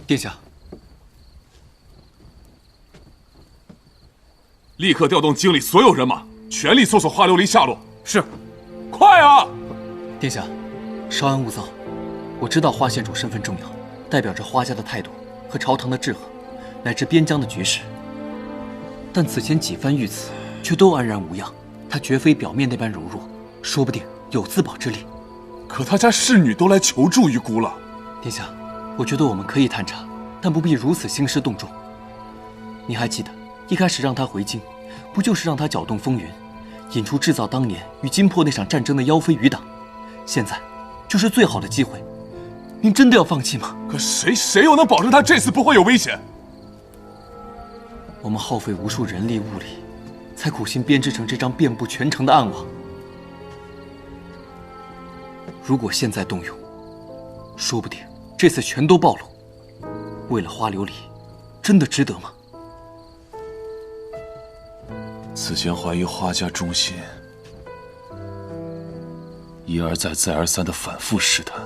殿下，立刻调动京里所有人马，全力搜索花琉璃下落。是，快啊！殿下，稍安勿躁。我知道花县主身份重要，代表着花家的态度和朝堂的治和，乃至边疆的局势。但此前几番遇刺，却都安然无恙。他绝非表面那般柔弱，说不定有自保之力。可他家侍女都来求助于孤了。殿下，我觉得我们可以探查，但不必如此兴师动众。你还记得一开始让他回京，不就是让他搅动风云，引出制造当年与金破那场战争的妖妃余党？现在就是最好的机会，您真的要放弃吗？可谁又能保证他这次不会有危险？我们耗费无数人力物力，才苦心编织成这张遍布全城的暗网。如果现在动用，说不定这次全都暴露。为了花琉璃，真的值得吗？此前怀疑花家忠心，一而再再而三的反复试探，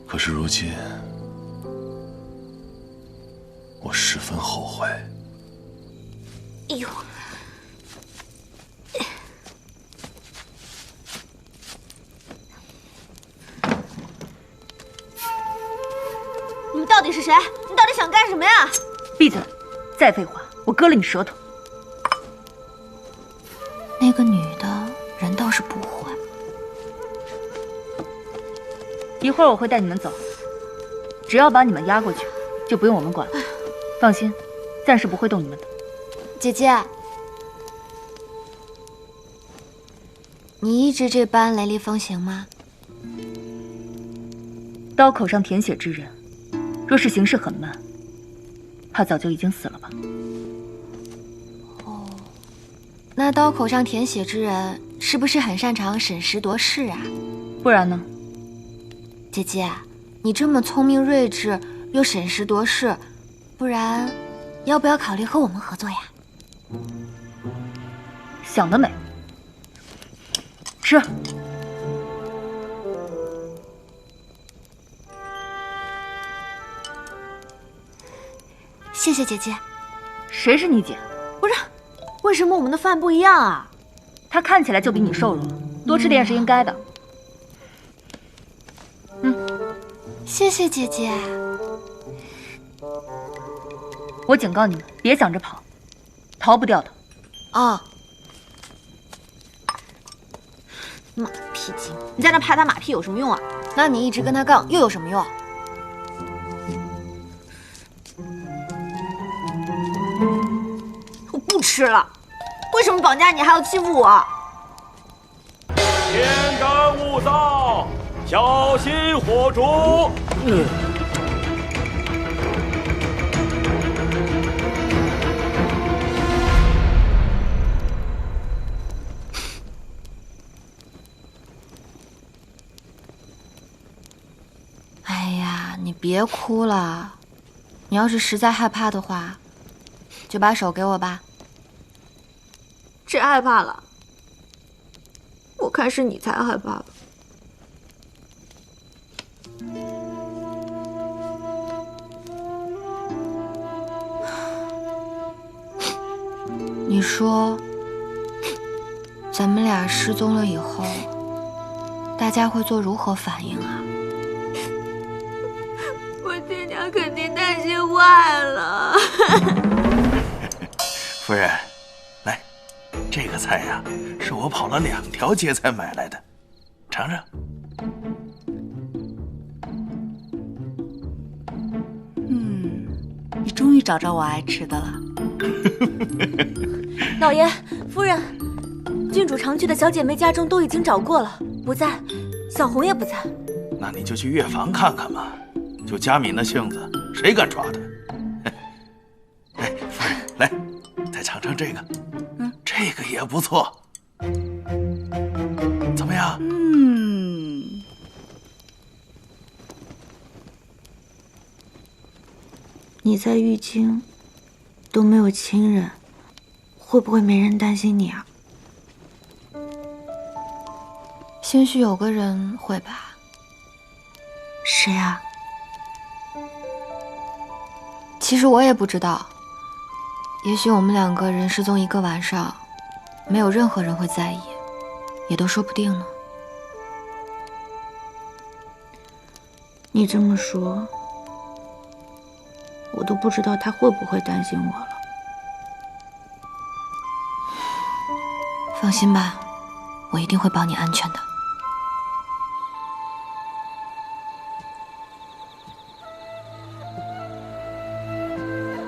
可是如今我十分后悔。哎呦！你们到底是谁？你到底想干什么呀？闭嘴！再废话，我割了你舌头。那个女的人倒是不坏。一会儿我会带你们走，只要把你们押过去，就不用我们管了。放心，暂时不会动你们的。姐姐，你一直这般雷厉风行吗？刀口上舔血之人，若是行事很慢，怕早就已经死了吧。哦，那刀口上舔血之人是不是很擅长审时度势啊？不然呢？姐姐，你这么聪明睿智又审时度势，不然要不要考虑和我们合作呀？想得美！吃。谢谢姐姐。谁是你姐？不是，为什么我们的饭不一样啊？她看起来就比你瘦弱，多吃点是应该的。谢谢姐姐。我警告你们，别想着跑，逃不掉的。哦。马屁精，你在那拍他马屁有什么用啊？那你一直跟他杠又有什么用？我不吃了，为什么绑架你还要欺负我？天干物燥，小心火烛。别哭了，你要是实在害怕的话，就把手给我吧。谁害怕了？我看是你才害怕吧。你说，咱们俩失踪了以后，大家会做如何反应啊？我爹娘肯定担心坏了。夫人，来，这个菜呀，是我跑了2条街才买来的，尝尝。你终于找着我爱吃的了。老爷、夫人，郡主常去的小姐妹家中都已经找过了，不在，小红也不在。那你就去乐房看看嘛，就佳敏的性子，谁敢抓她？哎，夫人，来，再尝尝这个，这个也不错，怎么样？你在玉京都没有亲人，会不会没人担心你啊？兴许有个人会吧。谁啊？其实我也不知道，也许我们2个人失踪1个晚上，没有任何人会在意，也都说不定呢。你这么说，我都不知道他会不会担心我了。放心吧，我一定会保你安全的。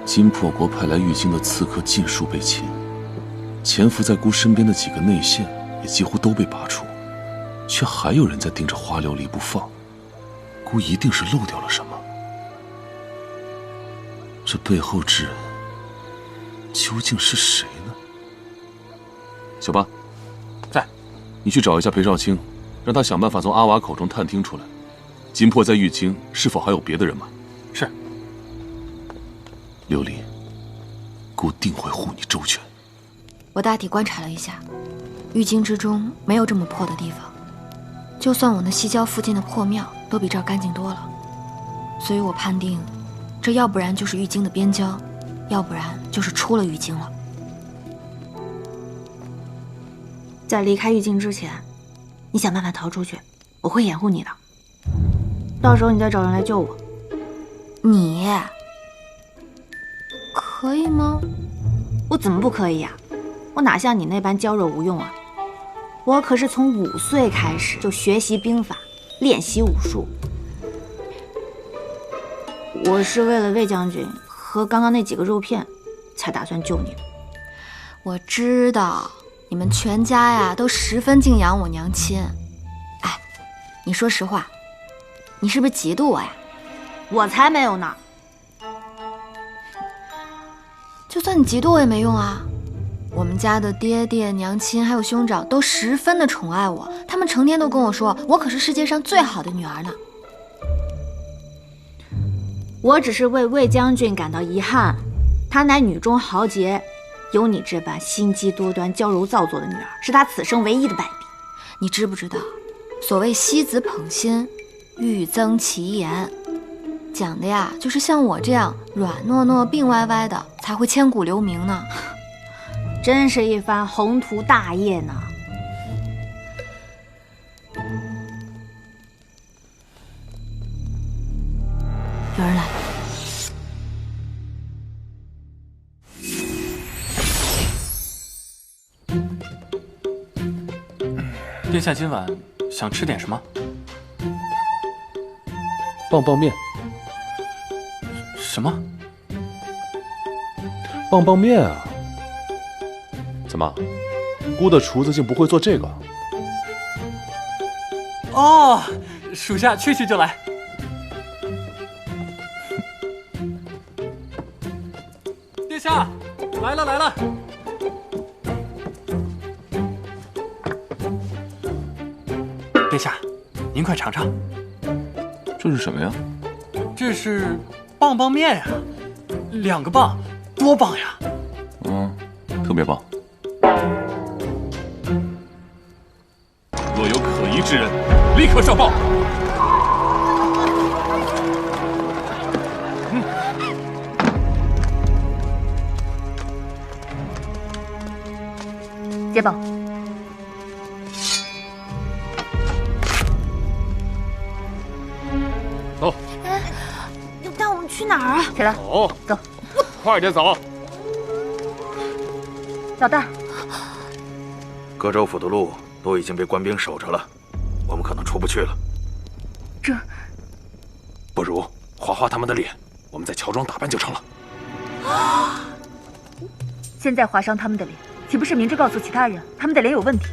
金破国派来玉京的刺客尽数被擒，潜伏在姑身边的几个内线也几乎都被拔除，却还有人在盯着花琉璃不放。姑一定是漏掉了什么。这背后之人究竟是谁呢？小八，在，你去找一下裴少卿，让他想办法从阿瓦口中探听出来，金破在玉京是否还有别的人马。是。琉璃，姑定会护你周全。我大体观察了一下，玉京之中没有这么破的地方，就算我那西郊附近的破庙都比这儿干净多了，所以我判定，这要不然就是玉京的边郊，要不然就是出了玉京了。在离开玉京之前，你想办法逃出去，我会掩护你的。到时候你再找人来救我。你可以吗？我怎么不可以呀？我哪像你那般娇弱无用啊！我可是从5岁开始就学习兵法，练习武术。我是为了魏将军和刚刚那几个肉片，才打算救你的。我知道，你们全家呀都十分敬仰我娘亲。哎，你说实话，你是不是嫉妒我呀？我才没有呢！就算你嫉妒我也没用啊！我们家的爹爹、娘亲还有兄长都十分的宠爱我，他们成天都跟我说，我可是世界上最好的女儿呢。我只是为魏将军感到遗憾，她乃女中豪杰，有你这般心机多端、娇柔造作的女儿，是她此生唯一的败笔。你知不知道，所谓惜子捧心，欲增其言，讲的呀就是像我这样软糯糯、病歪歪的才会千古留名呢。真是一番宏图大业呢。有人来了。殿下今晚想吃点什么？棒棒面。什么？棒棒面啊！怎么，姑的厨子竟不会做这个？哦，属下去就来。殿下，来了来了。殿下，您快尝尝。这是什么呀？这是棒棒面呀，2个棒，多棒呀！特别棒。若有可疑之人，立刻上报。接报。走。要带我们去哪儿啊？起来，走，快点走。老大，各州府的路都已经被官兵守着了，我们可能出不去了。不如画他们的脸，我们在乔装打扮就成了。现在划伤他们的脸，岂不是明着告诉其他人他们的脸有问题？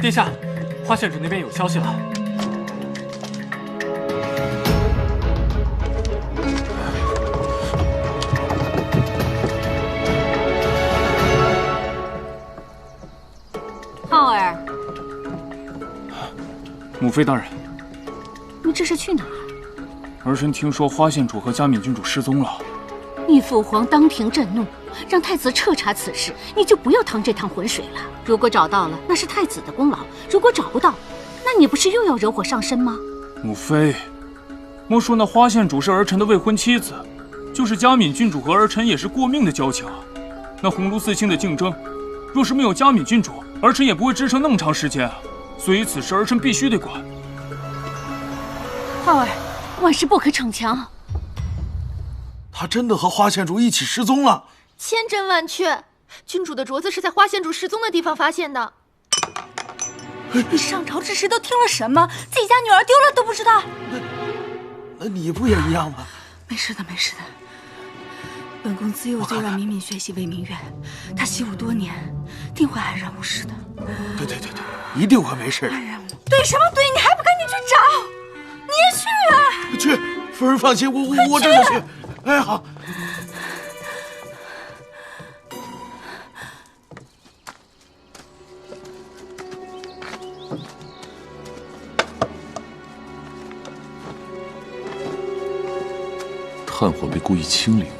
殿下，花县主那边有消息了。浩儿，母妃大人，你这是去哪儿？儿臣听说花县主和嘉敏郡主失踪了。你父皇当庭震怒，让太子彻查此事，你就不要趟这趟浑水了。如果找到了，那是太子的功劳；如果找不到，那你不是又要惹火上身吗？母妃，莫说那花县主是儿臣的未婚妻子，就是嘉敏郡主和儿臣也是过命的交情啊。那鸿胪4卿的竞争，若是没有嘉敏郡主，儿臣也不会支撑那么长时间啊。所以此事儿臣必须得管。浩儿，万事不可逞强。他真的和花县主一起失踪了。千真万确，郡主的镯子是在花县主失踪的地方发现的。你上朝之时都听了什么？自己家女儿丢了都不知道？那你不也一样吗？没事的，没事的。本宫自幼就让敏敏学习为民愿，她习武多年，定会安然无事的。对，一定会没事的。对什么对？你还不赶紧去找？你也去啊！去，夫人放心，我这就去。哎，好。炭火被故意清理过，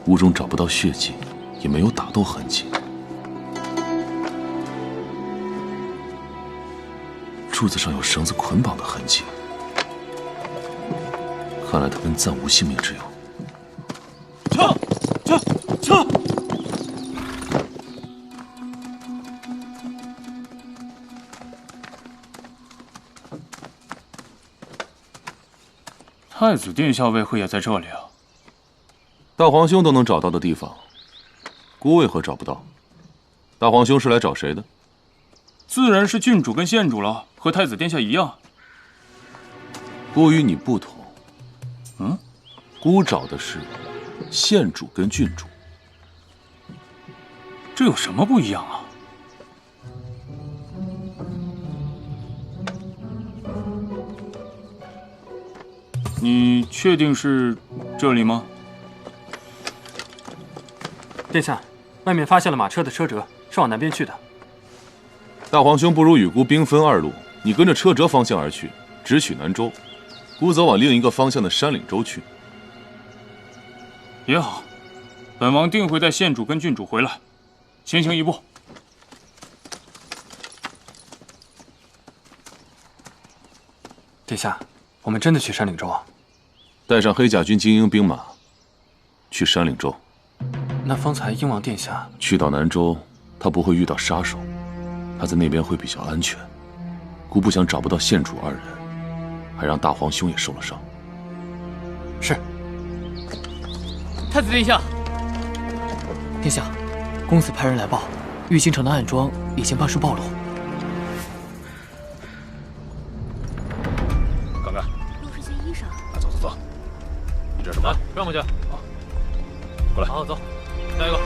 屋中找不到血迹，也没有打斗痕迹。柱子上有绳子捆绑的痕迹，看来他跟暂无性命之忧。撤！太子殿下为何也在这里啊？大皇兄都能找到的地方，姑为何找不到？大皇兄是来找谁的？自然是郡主跟县主了，和太子殿下一样。姑与你不同，姑找的是县主跟郡主。这有什么不一样啊？你确定是这里吗？殿下，外面发现了马车的车辙，是往南边去的。大皇兄不如与姑兵分2路，你跟着车辙方向而去，直取南州；姑则往另一个方向的山岭州去。也好，本王定会带县主跟郡主回来。先行一步。殿下，我们真的去山岭州啊？带上黑甲军精英兵马，去山岭州。那方才英王殿下去到南州，他不会遇到杀手，他在那边会比较安全。姑不想找不到县主2人，还让大皇兄也受了伤。是。太子殿下，殿下，公子派人来报，玉京城的暗桩已经半数暴露。看看，都是些衣裳。走，你这什么？转过去。好，过来。好，走，下一个。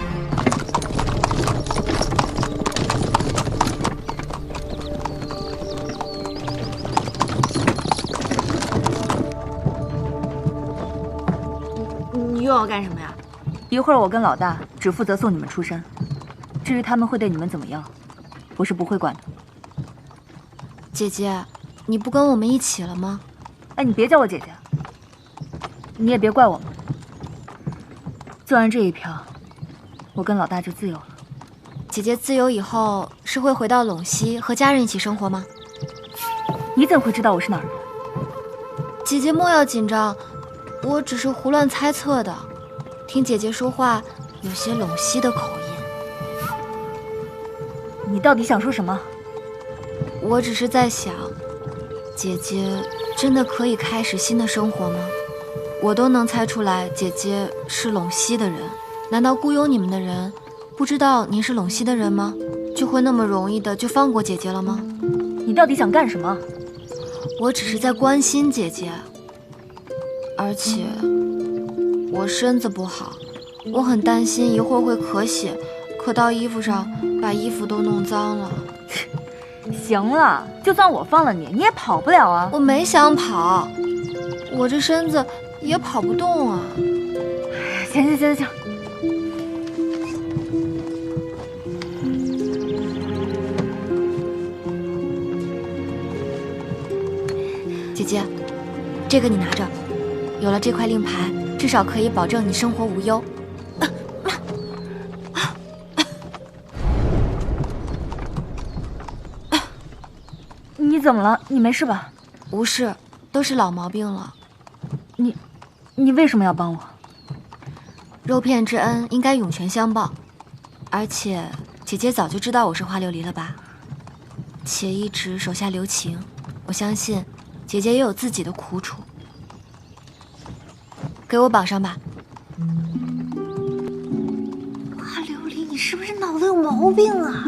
问我干什么呀？一会儿我跟老大只负责送你们出山，至于他们会对你们怎么样，我是不会管的。姐姐，你不跟我们一起了吗？哎，你别叫我姐姐，你也别怪我们。做完这一票，我跟老大就自由了。姐姐自由以后是会回到陇西和家人一起生活吗？你怎么会知道我是哪儿人？姐姐莫要紧张，我只是胡乱猜测的。听姐姐说话有些陇西的口音。你到底想说什么？我只是在想，姐姐真的可以开始新的生活吗？我都能猜出来姐姐是陇西的人，难道雇佣你们的人不知道您是陇西的人吗？就会那么容易的就放过姐姐了吗？你到底想干什么？我只是在关心姐姐，而且我身子不好，我很担心一会儿会咳血，咳到衣服上，把衣服都弄脏了。行了，就算我放了你，你也跑不了啊！我没想跑，我这身子也跑不动啊。行，姐姐，这个你拿着，有了这块令牌，至少可以保证你生活无忧。你怎么了？你没事吧？无事，都是老毛病了。你为什么要帮我？肉片之恩应该涌泉相报，而且姐姐早就知道我是花琉璃了吧？且一直手下留情，我相信姐姐也有自己的苦楚。给我绑上吧。花琉璃，你是不是脑子有毛病啊？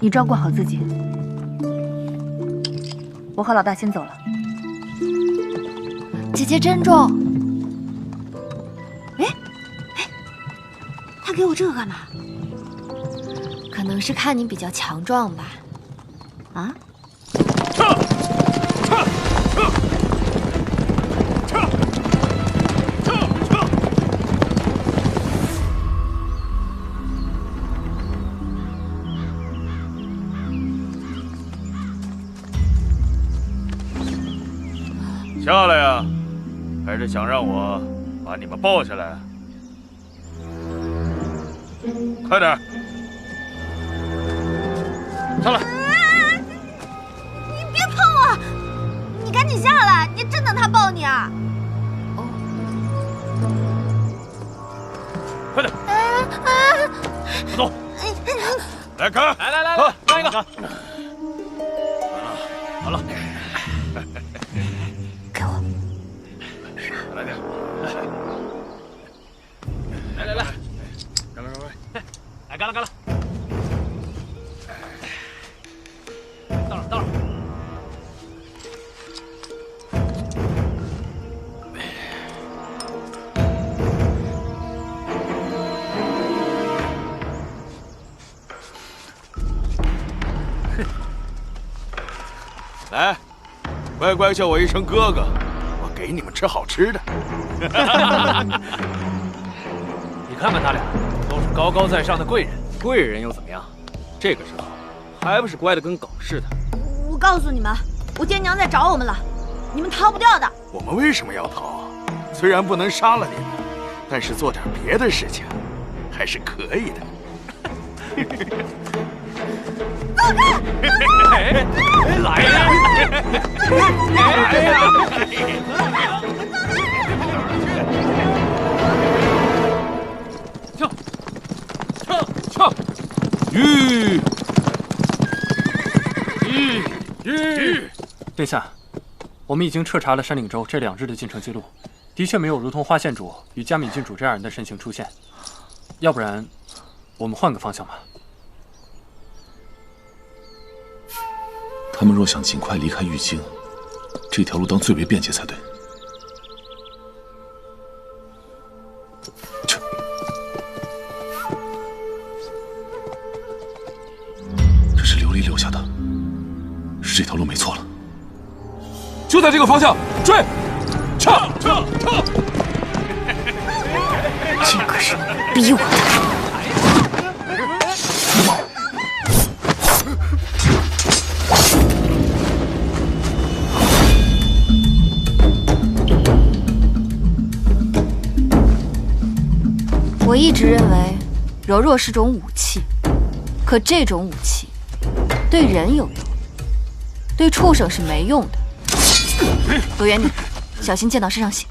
你照顾好自己，我和老大先走了。姐姐珍重。他给我这个干嘛？可能是看你比较强壮吧。啊？下来呀！还是想让我把你们抱下来？快点！上来！你别碰我！你赶紧下来！你真等他抱你啊？快点！不走！来看！来，来一个！好了。给我。来点。来，干了！到了。来，乖乖叫我一声哥哥，我给你们吃好吃的。你看看他俩，都是高高在上的贵人，贵人又怎么样？这个时候还不是乖的跟狗似的。我告诉你们，我爹娘在找我们了，你们逃不掉的。我们为什么要逃？虽然不能杀了你们，但是做点别的事情还是可以的。走开！来呀！跳！吁！殿下，我们已经彻查了山岭州这2日的进城记录，的确没有如同花县主与嘉敏郡主这样人的身形出现。要不然，我们换个方向吧。他们若想尽快离开玉京，这条路当最为便捷才对。这是琉璃留下的，是这条路没错了。就在这个方向，追！撤！这可是逼我的。我一直认为柔弱是种武器，可这种武器对人有用，对畜生是没用的。躲远点，小心溅到身上血。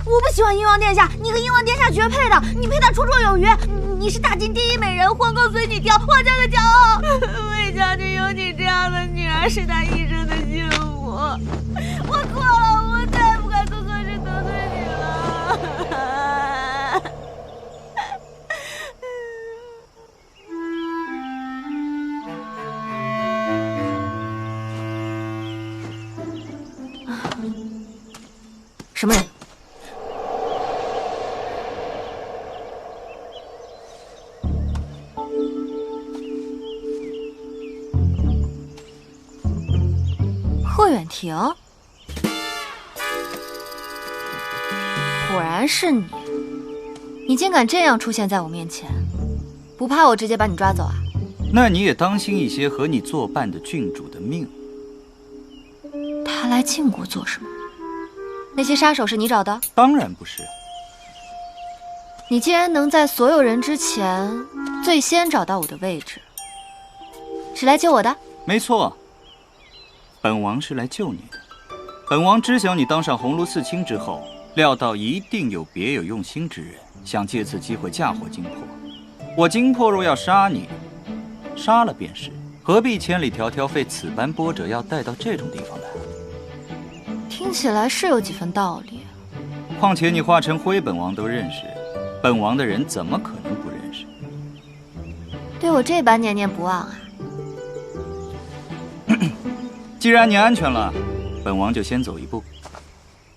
我不喜欢鹰王殿下，你和鹰王殿下绝配的，你配他绰绰有余。你是大晋第一美人，皇宫随你挑，华家的骄傲。魏将军有你这样的女儿，是他一生的幸福。我错了，我再也不敢做错事得罪你了。什么人？贺远亭，果然是你！你竟敢这样出现在我面前，不怕我直接把你抓走啊？那你也当心一些和你作伴的郡主的命。他来晋国做什么？那些杀手是你找的？当然不是。你既然能在所有人之前最先找到我的位置，是来救我的？没错，本王是来救你的。本王知晓你当上鸿胪四卿之后，料到一定有别有用心之人，想借此机会嫁祸荆破。我荆破若要杀你，杀了便是，何必千里迢迢费此般波折，要带到这种地方来？听起来是有几分道理。况且你化成灰，本王都认识，本王的人怎么可能不认识？对我这般念念不忘啊！既然你安全了，本王就先走一步。